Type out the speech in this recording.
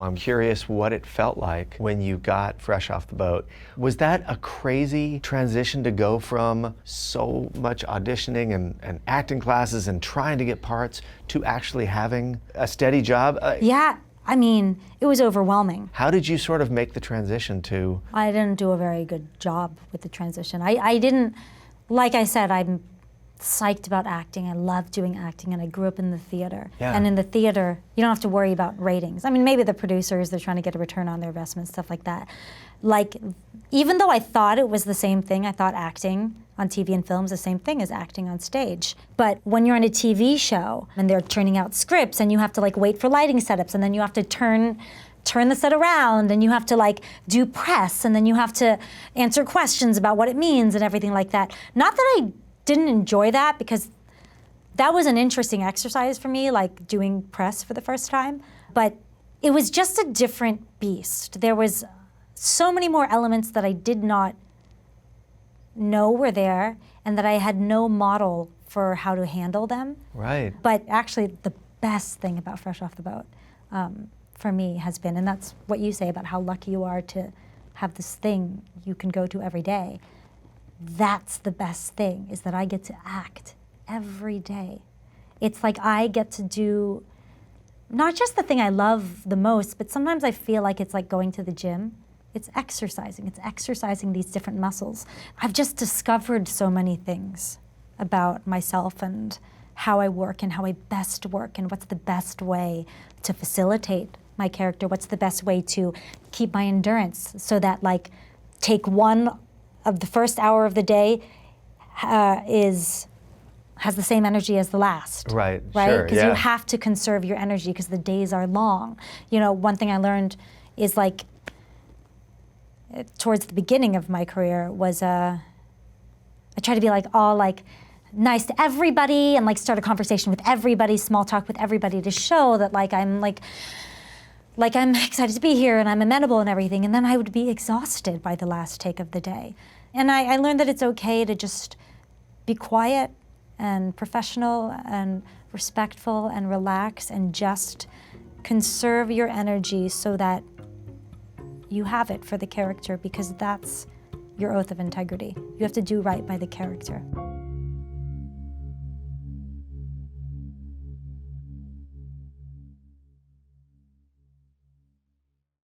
I'm curious what it felt like when you got fresh off the boat. Was that a crazy transition to go from so much auditioning and acting classes and trying to get parts to actually having a steady job? Yeah, I mean, it was overwhelming. How did you sort of make the transition to? I didn't do a very good job with the transition. I didn't, like I said, I'm psyched about acting. I love doing acting, and I grew up in the theater. Yeah. And in the theater, you don't have to worry about ratings. I mean, maybe the producers, they're trying to get a return on their investment, stuff like that. Like, even though I thought it was the same thing, I thought acting on TV and films the same thing as acting on stage. But when you're on a TV show and they're turning out scripts and you have to like wait for lighting setups and then you have to turn the set around and you have to like do press and then you have to answer questions about what it means and everything like that. Not that I didn't enjoy that, because that was an interesting exercise for me, like doing press for the first time, but it was just a different beast. There was so many more elements that I did not know were there and that I had no model for how to handle them. Right. But actually the best thing about Fresh Off the Boat for me has been, and that's what you say about how lucky you are to have this thing you can go to every day. That's the best thing, is that I get to act every day. It's like I get to do not just the thing I love the most, but sometimes I feel like it's like going to the gym. It's exercising these different muscles. I've just discovered so many things about myself and how I work and how I best work and what's the best way to facilitate my character, what's the best way to keep my endurance so that like take one of the first hour of the day has the same energy as the last. Right, right? sure, Because yeah. you have to conserve your energy because the days are long. You know, one thing I learned is like, towards the beginning of my career was I try to be like all like nice to everybody and like start a conversation with everybody, small talk with everybody to show that like I'm excited to be here and I'm amenable and everything, and then I would be exhausted by the last take of the day. And I learned that it's okay to just be quiet and professional and respectful and relax and just conserve your energy so that you have it for the character, because that's your oath of integrity. You have to do right by the character.